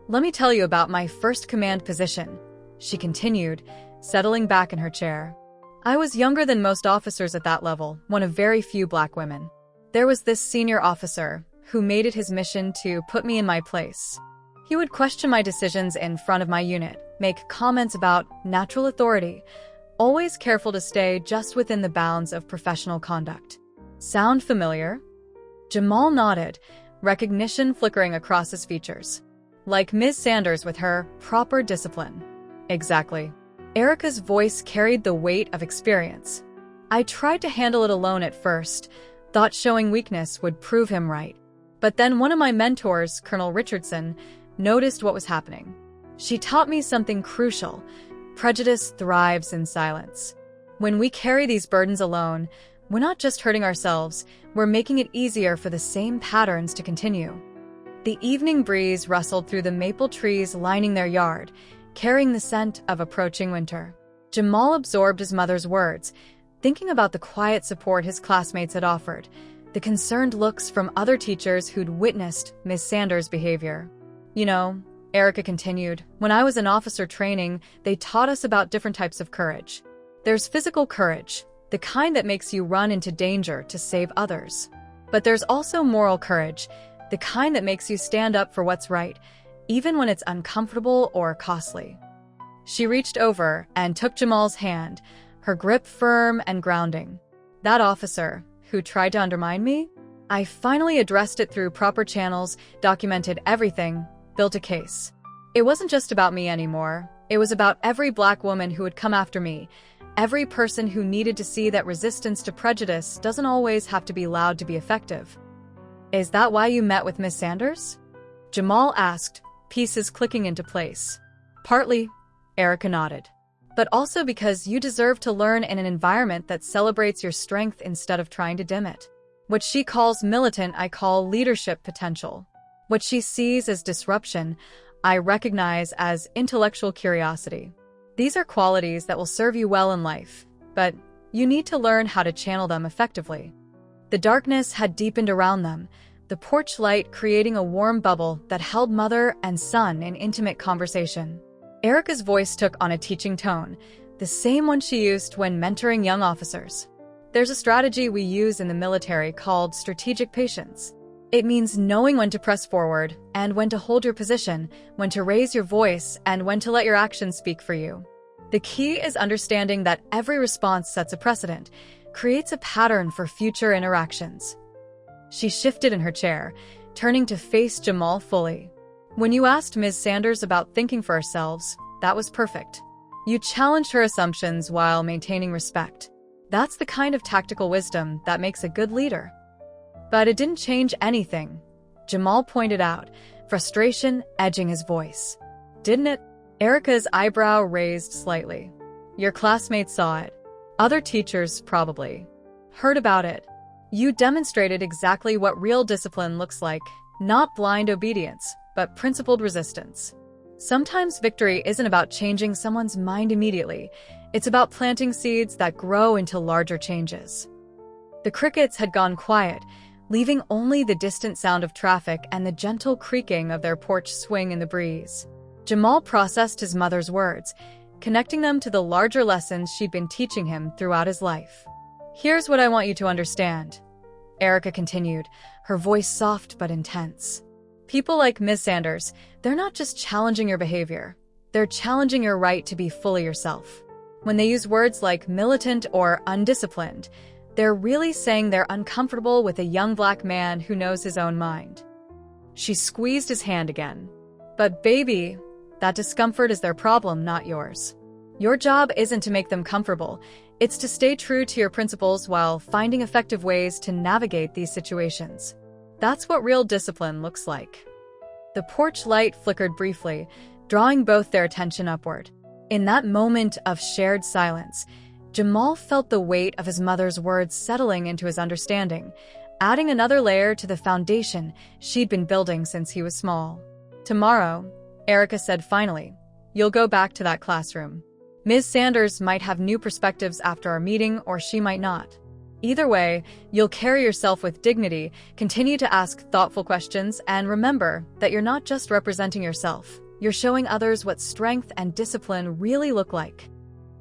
"Let me tell you about my first command position," she continued, settling back in her chair. "I was younger than most officers at that level, one of very few Black women. There was this senior officer who made it his mission to put me in my place. He would question my decisions in front of my unit, make comments about natural authority, always careful to stay just within the bounds of professional conduct." "Sound familiar?" Jamal nodded, recognition flickering across his features. "Like Ms. Sanders with her proper discipline." "Exactly." Erica's voice carried the weight of experience. "I tried to handle it alone at first, thought showing weakness would prove him right. But then one of my mentors, Colonel Richardson, noticed what was happening. She taught me something crucial. Prejudice thrives in silence. When we carry these burdens alone, we're not just hurting ourselves, we're making it easier for the same patterns to continue." The evening breeze rustled through the maple trees lining their yard, carrying the scent of approaching winter. Jamal absorbed his mother's words, thinking about the quiet support his classmates had offered, the concerned looks from other teachers who'd witnessed Miss Sanders' behavior. "You know," Erica continued, "when I was in officer training, they taught us about different types of courage. There's physical courage, the kind that makes you run into danger to save others. But there's also moral courage, the kind that makes you stand up for what's right, even when it's uncomfortable or costly." She reached over and took Jamal's hand, her grip firm and grounding. "That officer, who tried to undermine me? I finally addressed it through proper channels, documented everything, built a case. It wasn't just about me anymore. It was about every Black woman who would come after me, every person who needed to see that resistance to prejudice doesn't always have to be loud to be effective." "Is that why you met with Miss Sanders?" Jamal asked, pieces clicking into place. "Partly," Erica nodded. "But also because you deserve to learn in an environment that celebrates your strength instead of trying to dim it. What she calls militant, I call leadership potential. What she sees as disruption, I recognize as intellectual curiosity. These are qualities that will serve you well in life, but you need to learn how to channel them effectively." The darkness had deepened around them, the porch light creating a warm bubble that held mother and son in intimate conversation. Erica's voice took on a teaching tone, the same one she used when mentoring young officers. There's a strategy we use in the military called strategic patience. It means knowing when to press forward and when to hold your position, when to raise your voice, and when to let your actions speak for you. The key is understanding that every response sets a precedent, creates a pattern for future interactions. She shifted in her chair, turning to face Jamal fully. When you asked Ms. Sanders about thinking for ourselves, that was perfect. You challenged her assumptions while maintaining respect. That's the kind of tactical wisdom that makes a good leader. But it didn't change anything, Jamal pointed out, frustration edging his voice. Didn't it? Erica's eyebrow raised slightly. Your classmates saw it. Other teachers probably heard about it. You demonstrated exactly what real discipline looks like, not blind obedience, but principled resistance. Sometimes victory isn't about changing someone's mind immediately. It's about planting seeds that grow into larger changes. The crickets had gone quiet, leaving only the distant sound of traffic and the gentle creaking of their porch swing in the breeze. Jamal processed his mother's words, connecting them to the larger lessons she'd been teaching him throughout his life. Here's what I want you to understand, Erica continued, her voice soft but intense. People like Ms. Sanders, they're not just challenging your behavior. They're challenging your right to be fully yourself. When they use words like militant or undisciplined, they're really saying they're uncomfortable with a young black man who knows his own mind. She squeezed his hand again. But baby, that discomfort is their problem, not yours. Your job isn't to make them comfortable. It's to stay true to your principles while finding effective ways to navigate these situations. That's what real discipline looks like. The porch light flickered briefly, drawing both their attention upward. In that moment of shared silence, Jamal felt the weight of his mother's words settling into his understanding, adding another layer to the foundation she'd been building since he was small. Tomorrow, Erica said finally, you'll go back to that classroom. Ms. Sanders might have new perspectives after our meeting, or she might not. Either way, you'll carry yourself with dignity, continue to ask thoughtful questions, and remember that you're not just representing yourself. You're showing others what strength and discipline really look like.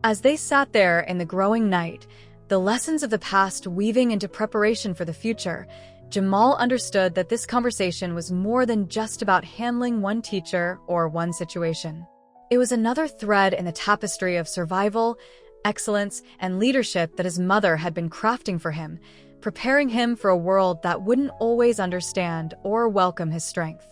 As they sat there in the growing night, the lessons of the past weaving into preparation for the future, Jamal understood that this conversation was more than just about handling one teacher or one situation. It was another thread in the tapestry of survival, excellence, and leadership that his mother had been crafting for him, preparing him for a world that wouldn't always understand or welcome his strength.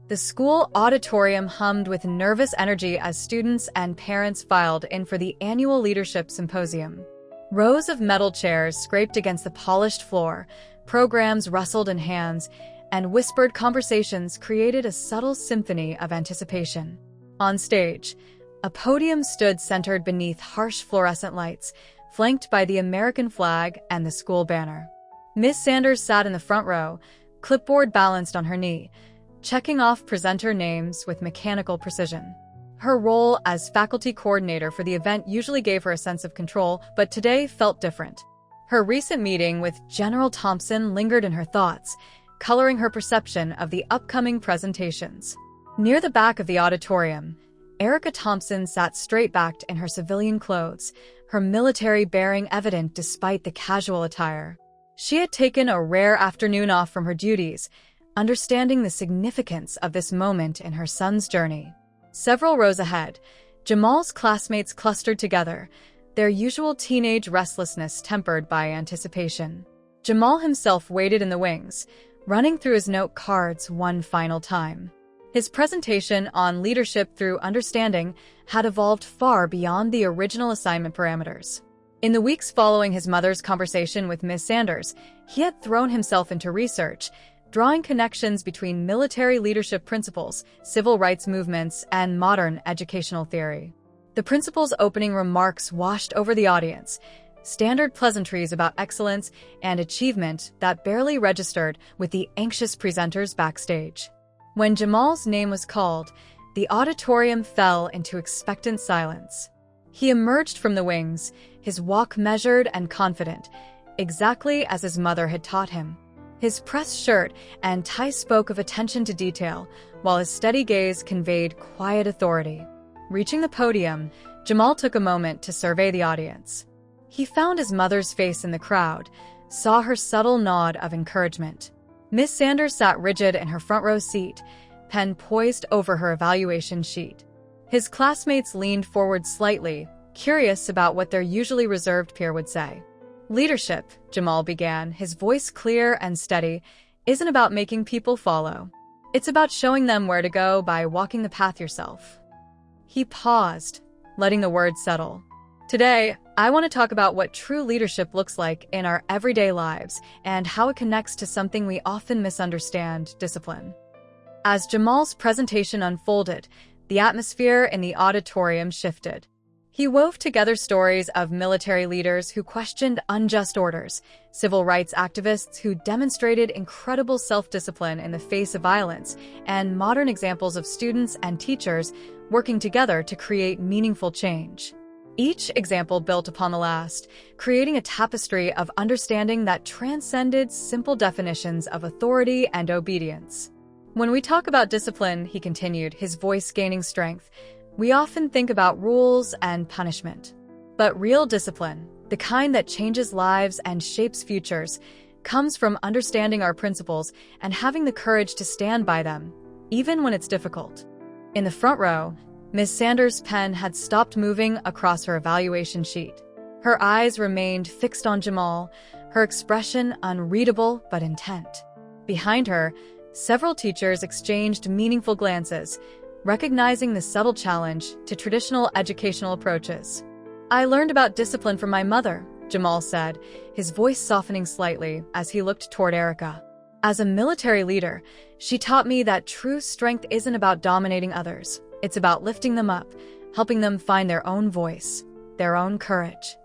The school auditorium hummed with nervous energy as students and parents filed in for the annual leadership symposium. Rows of metal chairs scraped against the polished floor, programs rustled in hands, and whispered conversations created a subtle symphony of anticipation. On stage, a podium stood centered beneath harsh fluorescent lights, flanked by the American flag and the school banner. Miss Sanders sat in the front row, clipboard balanced on her knee, checking off presenter names with mechanical precision. Her role as faculty coordinator for the event usually gave her a sense of control, but today felt different. Her recent meeting with General Thompson lingered in her thoughts, coloring her perception of the upcoming presentations. Near the back of the auditorium, Erica Thompson sat straight-backed in her civilian clothes, her military bearing evident despite the casual attire. She had taken a rare afternoon off from her duties, understanding the significance of this moment in her son's journey. Several rows ahead, Jamal's classmates clustered together, their usual teenage restlessness tempered by anticipation. Jamal himself waited in the wings, running through his note cards one final time. His presentation on leadership through understanding had evolved far beyond the original assignment parameters. In the weeks following his mother's conversation with Ms. Sanders, he had thrown himself into research, drawing connections between military leadership principles, civil rights movements, and modern educational theory. The principal's opening remarks washed over the audience, standard pleasantries about excellence and achievement that barely registered with the anxious presenters backstage. When Jamal's name was called, the auditorium fell into expectant silence. He emerged from the wings, his walk measured and confident, exactly as his mother had taught him. His pressed shirt and tie spoke of attention to detail, while his steady gaze conveyed quiet authority. Reaching the podium, Jamal took a moment to survey the audience. He found his mother's face in the crowd, saw her subtle nod of encouragement. Miss Sanders sat rigid in her front row seat, pen poised over her evaluation sheet. His classmates leaned forward slightly, curious about what their usually reserved peer would say. Leadership, Jamal began, his voice clear and steady, isn't about making people follow. It's about showing them where to go by walking the path yourself. He paused, letting the words settle. Today, I want to talk about what true leadership looks like in our everyday lives and how it connects to something we often misunderstand: discipline. As Jamal's presentation unfolded, the atmosphere in the auditorium shifted. He wove together stories of military leaders who questioned unjust orders, civil rights activists who demonstrated incredible self-discipline in the face of violence, and modern examples of students and teachers working together to create meaningful change. Each example built upon the last, creating a tapestry of understanding that transcended simple definitions of authority and obedience. When we talk about discipline, he continued, his voice gaining strength, we often think about rules and punishment. But real discipline, the kind that changes lives and shapes futures, comes from understanding our principles and having the courage to stand by them, even when it's difficult. In the front row, Miss Sanders' pen had stopped moving across her evaluation sheet. Her eyes remained fixed on Jamal, her expression unreadable but intent. Behind her, several teachers exchanged meaningful glances, recognizing the subtle challenge to traditional educational approaches. I learned about discipline from my mother, Jamal said, his voice softening slightly as he looked toward Erica. As a military leader, she taught me that true strength isn't about dominating others. It's about lifting them up, helping them find their own voice, their own courage.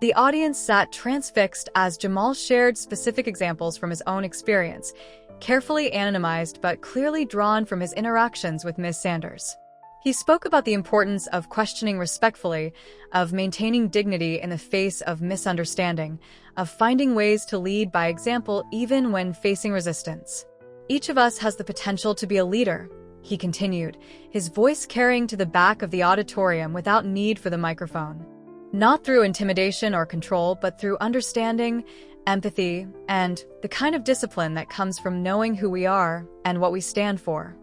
The audience sat transfixed as Jamal shared specific examples from his own experience, carefully anonymized but clearly drawn from his interactions with Ms. Sanders. He spoke about the importance of questioning respectfully, of maintaining dignity in the face of misunderstanding, of finding ways to lead by example even when facing resistance. Each of us has the potential to be a leader, he continued, his voice carrying to the back of the auditorium without need for the microphone. Not through intimidation or control, but through understanding, empathy, and the kind of discipline that comes from knowing who we are and what we stand for.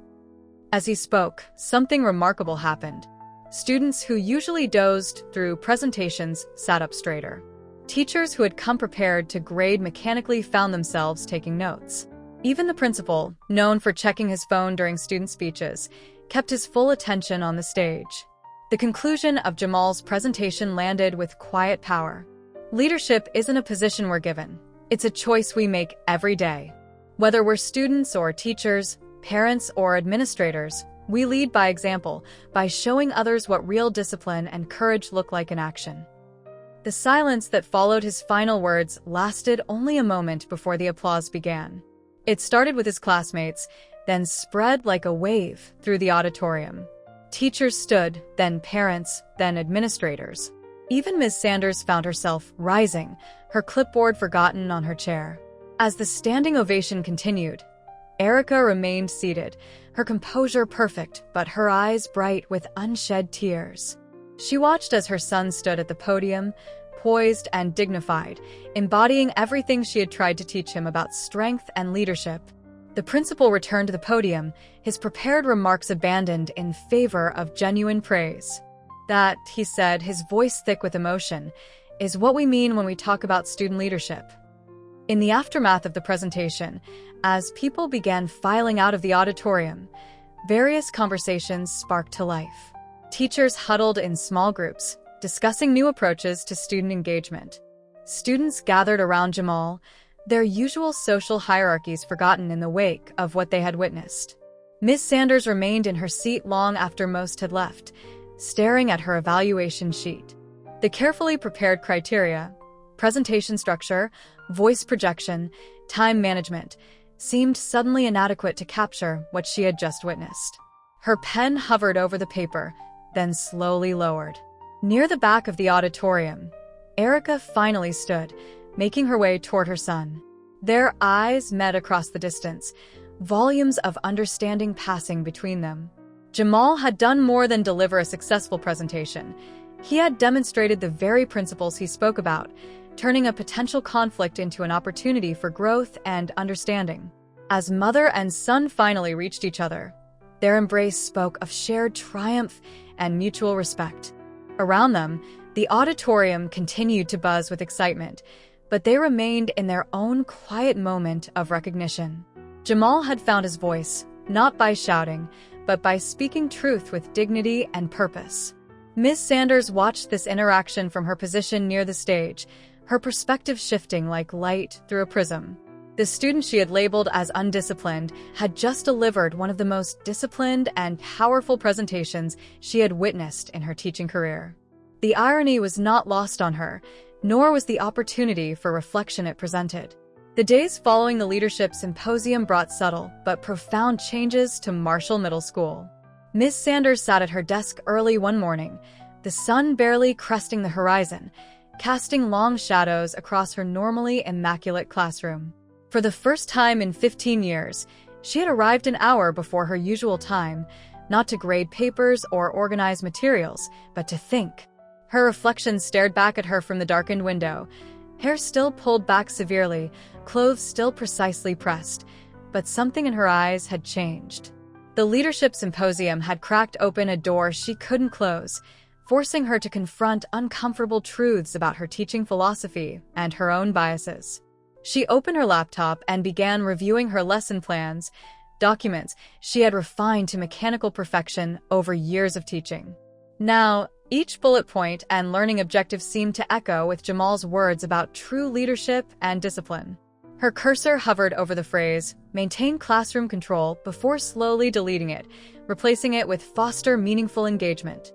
As he spoke, something remarkable happened. Students who usually dozed through presentations sat up straighter. Teachers who had come prepared to grade mechanically found themselves taking notes. Even the principal, known for checking his phone during student speeches, kept his full attention on the stage. The conclusion of Jamal's presentation landed with quiet power. Leadership isn't a position we're given. It's a choice we make every day. Whether we're students or teachers, parents or administrators, we lead by example, by showing others what real discipline and courage look like in action. The silence that followed his final words lasted only a moment before the applause began. It started with his classmates, then spread like a wave through the auditorium. Teachers stood, then parents, then administrators. Even Ms. Sanders found herself rising, her clipboard forgotten on her chair. As the standing ovation continued, Erica remained seated, her composure perfect, but her eyes bright with unshed tears. She watched as her son stood at the podium, poised and dignified, embodying everything she had tried to teach him about strength and leadership. The principal returned to the podium, his prepared remarks abandoned in favor of genuine praise. That, he said, his voice thick with emotion, is what we mean when we talk about student leadership. In the aftermath of the presentation, as people began filing out of the auditorium, various conversations sparked to life. Teachers huddled in small groups, discussing new approaches to student engagement. Students gathered around Jamal, their usual social hierarchies forgotten in the wake of what they had witnessed. Ms. Sanders remained in her seat long after most had left, staring at her evaluation sheet. The carefully prepared criteria, presentation structure, voice projection, time management, seemed suddenly inadequate to capture what she had just witnessed. Her pen hovered over the paper, then slowly lowered. Near the back of the auditorium, Erica finally stood, making her way toward her son. Their eyes met across the distance, volumes of understanding passing between them. Jamal had done more than deliver a successful presentation. He had demonstrated the very principles he spoke about, turning a potential conflict into an opportunity for growth and understanding. As mother and son finally reached each other, their embrace spoke of shared triumph and mutual respect. Around them, the auditorium continued to buzz with excitement, but they remained in their own quiet moment of recognition. Jamal had found his voice, not by shouting, but by speaking truth with dignity and purpose. Ms. Sanders watched this interaction from her position near the stage, her perspective shifting like light through a prism. The student she had labeled as undisciplined had just delivered one of the most disciplined and powerful presentations she had witnessed in her teaching career. The irony was not lost on her, nor was the opportunity for reflection it presented. The days following the leadership symposium brought subtle but profound changes to Marshall Middle School. Ms. Sanders sat at her desk early one morning, the sun barely cresting the horizon, casting long shadows across her normally immaculate classroom. For the first time in 15 years, she had arrived an hour before her usual time, not to grade papers or organize materials, but to think. Her reflection stared back at her from the darkened window, hair still pulled back severely, clothes still precisely pressed, but something in her eyes had changed. The leadership symposium had cracked open a door she couldn't close, forcing her to confront uncomfortable truths about her teaching philosophy and her own biases. She opened her laptop and began reviewing her lesson plans, documents she had refined to mechanical perfection over years of teaching. Now, each bullet point and learning objective seemed to echo with Jamal's words about true leadership and discipline. Her cursor hovered over the phrase, "maintain classroom control," before slowly deleting it, replacing it with "foster meaningful engagement."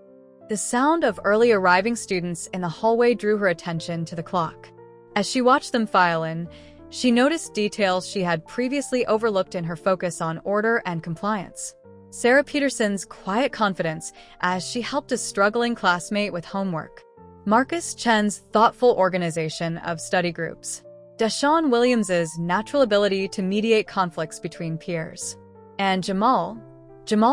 The sound of early arriving students in the hallway drew her attention to the clock. As she watched them file in, she noticed details she had previously overlooked in her focus on order and compliance. Sarah Peterson's quiet confidence as she helped a struggling classmate with homework. Marcus Chen's thoughtful organization of study groups. Deshaun Williams's natural ability to mediate conflicts between peers. And Jamal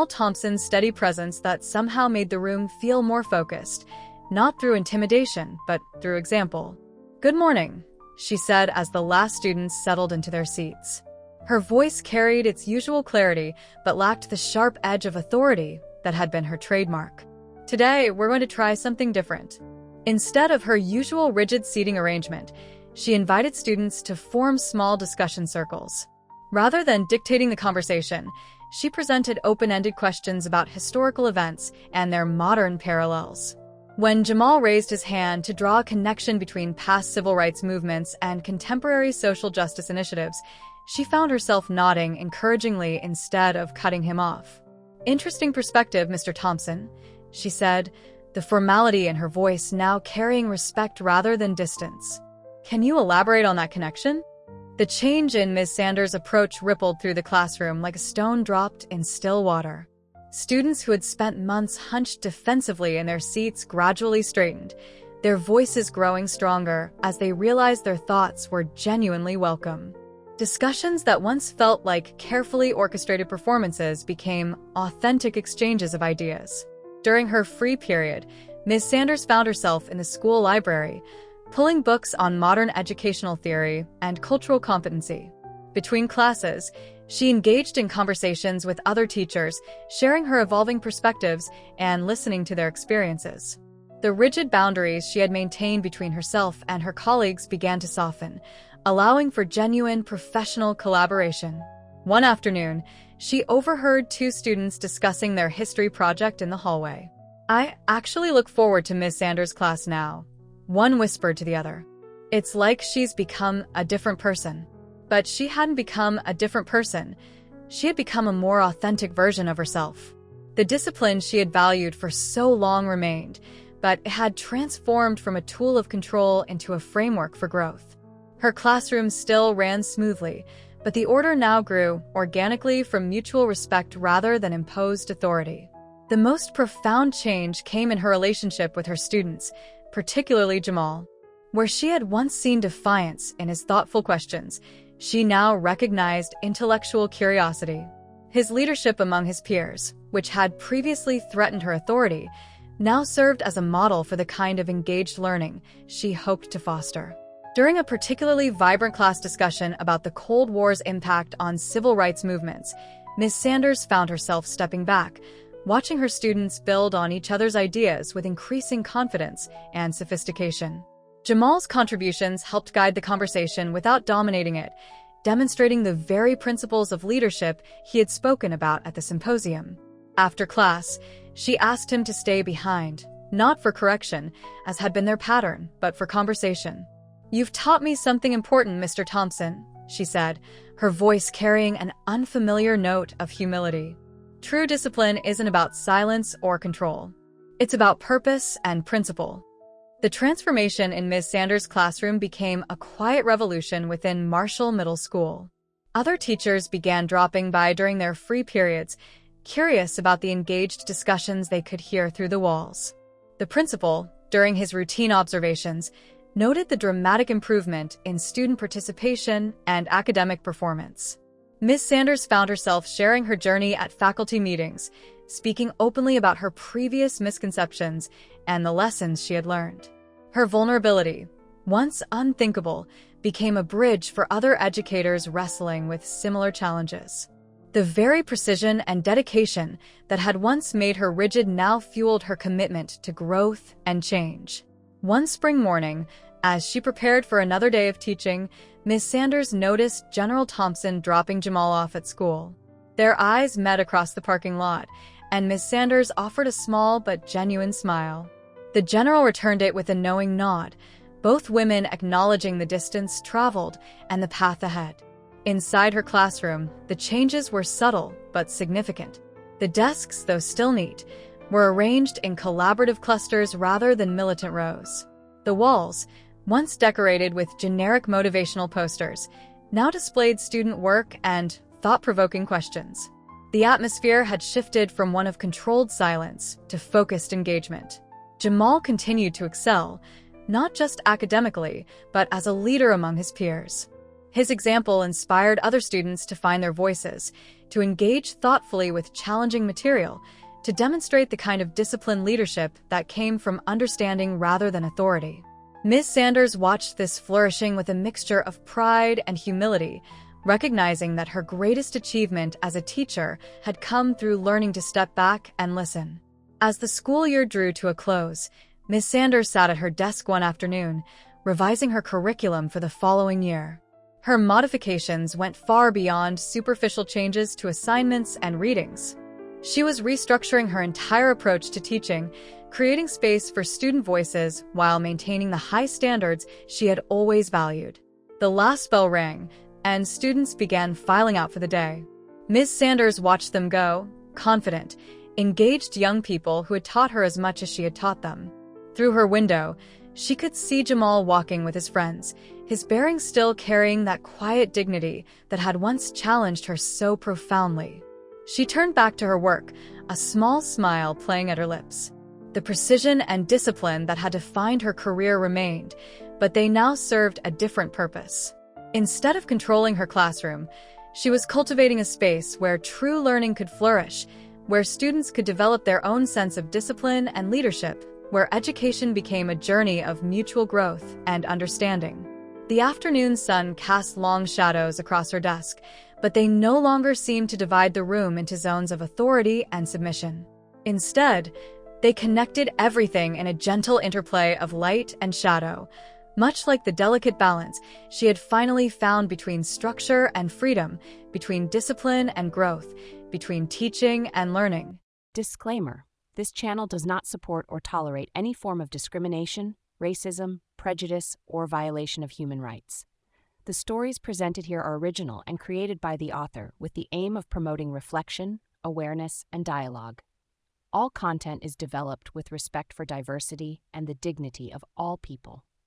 Thompson's steady presence that somehow made the room feel more focused, not through intimidation, but through example. "Good morning," she said as the last students settled into their seats. Her voice carried its usual clarity, but lacked the sharp edge of authority that had been her trademark. "Today, we're going to try something different." Instead of her usual rigid seating arrangement, she invited students to form small discussion circles. Rather than dictating the conversation, she presented open-ended questions about historical events and their modern parallels. When Jamal raised his hand to draw a connection between past civil rights movements and contemporary social justice initiatives, she found herself nodding encouragingly instead of cutting him off. "Interesting perspective, Mr. Thompson," she said, the formality in her voice now carrying respect rather than distance. "Can you elaborate on that connection?" The change in Ms. Sanders' approach rippled through the classroom like a stone dropped in still water. Students who had spent months hunched defensively in their seats gradually straightened, their voices growing stronger as they realized their thoughts were genuinely welcome. Discussions that once felt like carefully orchestrated performances became authentic exchanges of ideas. During her free period, Ms. Sanders found herself in the school library, pulling books on modern educational theory and cultural competency. Between classes, she engaged in conversations with other teachers, sharing her evolving perspectives and listening to their experiences. The rigid boundaries she had maintained between herself and her colleagues began to soften, allowing for genuine professional collaboration. One afternoon, she overheard two students discussing their history project in the hallway. "I actually look forward to Ms. Sanders' class now," one whispered to the other. "It's like she's become a different person." But she hadn't become a different person. She had become a more authentic version of herself. The discipline she had valued for so long remained, but it had transformed from a tool of control into a framework for growth. Her classroom still ran smoothly, but the order now grew organically from mutual respect rather than imposed authority. The most profound change came in her relationship with her students, particularly Jamal. Where she had once seen defiance in his thoughtful questions, she now recognized intellectual curiosity. His leadership among his peers, which had previously threatened her authority, now served as a model for the kind of engaged learning she hoped to foster. During a particularly vibrant class discussion about the Cold War's impact on civil rights movements, Ms. Sanders found herself stepping back, watching her students build on each other's ideas with increasing confidence and sophistication. Jamal's contributions helped guide the conversation without dominating it, demonstrating the very principles of leadership he had spoken about at the symposium. After class, she asked him to stay behind, not for correction, as had been their pattern, but for conversation. "You've taught me something important, Mr. Thompson," she said, her voice carrying an unfamiliar note of humility. True discipline isn't about silence or control. It's about purpose and principle. The transformation in Ms. Sanders' classroom became a quiet revolution within Marshall Middle School. Other teachers began dropping by during their free periods, curious about the engaged discussions they could hear through the walls. The principal, during his routine observations, noted the dramatic improvement in student participation and academic performance. Ms. Sanders found herself sharing her journey at faculty meetings, speaking openly about her previous misconceptions and the lessons she had learned. Her vulnerability, once unthinkable, became a bridge for other educators wrestling with similar challenges. The very precision and dedication that had once made her rigid now fueled her commitment to growth and change. One spring morning, as she prepared for another day of teaching, Ms. Sanders noticed General Thompson dropping Jamal off at school. Their eyes met across the parking lot, and Ms. Sanders offered a small but genuine smile. The general returned it with a knowing nod, both women acknowledging the distance traveled and the path ahead. Inside her classroom, the changes were subtle but significant. The desks, though still neat, were arranged in collaborative clusters rather than militant rows. The walls, once decorated with generic motivational posters, now displayed student work and thought-provoking questions. The atmosphere had shifted from one of controlled silence to focused engagement. Jamal continued to excel, not just academically, but as a leader among his peers. His example inspired other students to find their voices, to engage thoughtfully with challenging material, to demonstrate the kind of disciplined leadership that came from understanding rather than authority. Ms. Sanders watched this flourishing with a mixture of pride and humility, recognizing that her greatest achievement as a teacher had come through learning to step back and listen. As the school year drew to a close, Ms. Sanders sat at her desk one afternoon, revising her curriculum for the following year. Her modifications went far beyond superficial changes to assignments and readings. She was restructuring her entire approach to teaching, creating space for student voices while maintaining the high standards she had always valued. The last bell rang, and students began filing out for the day. Ms. Sanders watched them go, confident, engaged young people who had taught her as much as she had taught them. Through her window, she could see Jamal walking with his friends, his bearing still carrying that quiet dignity that had once challenged her so profoundly. She turned back to her work, a small smile playing at her lips. The precision and discipline that had defined her career remained, but they now served a different purpose. Instead of controlling her classroom, she was cultivating a space where true learning could flourish, where students could develop their own sense of discipline and leadership, where education became a journey of mutual growth and understanding. The afternoon sun cast long shadows across her desk, but they no longer seemed to divide the room into zones of authority and submission. Instead, they connected everything in a gentle interplay of light and shadow, much like the delicate balance she had finally found between structure and freedom, between discipline and growth, between teaching and learning. Disclaimer: this channel does not support or tolerate any form of discrimination, racism, prejudice, or violation of human rights. The stories presented here are original and created by the author with the aim of promoting reflection, awareness, and dialogue. All content is developed with respect for diversity and the dignity of all people.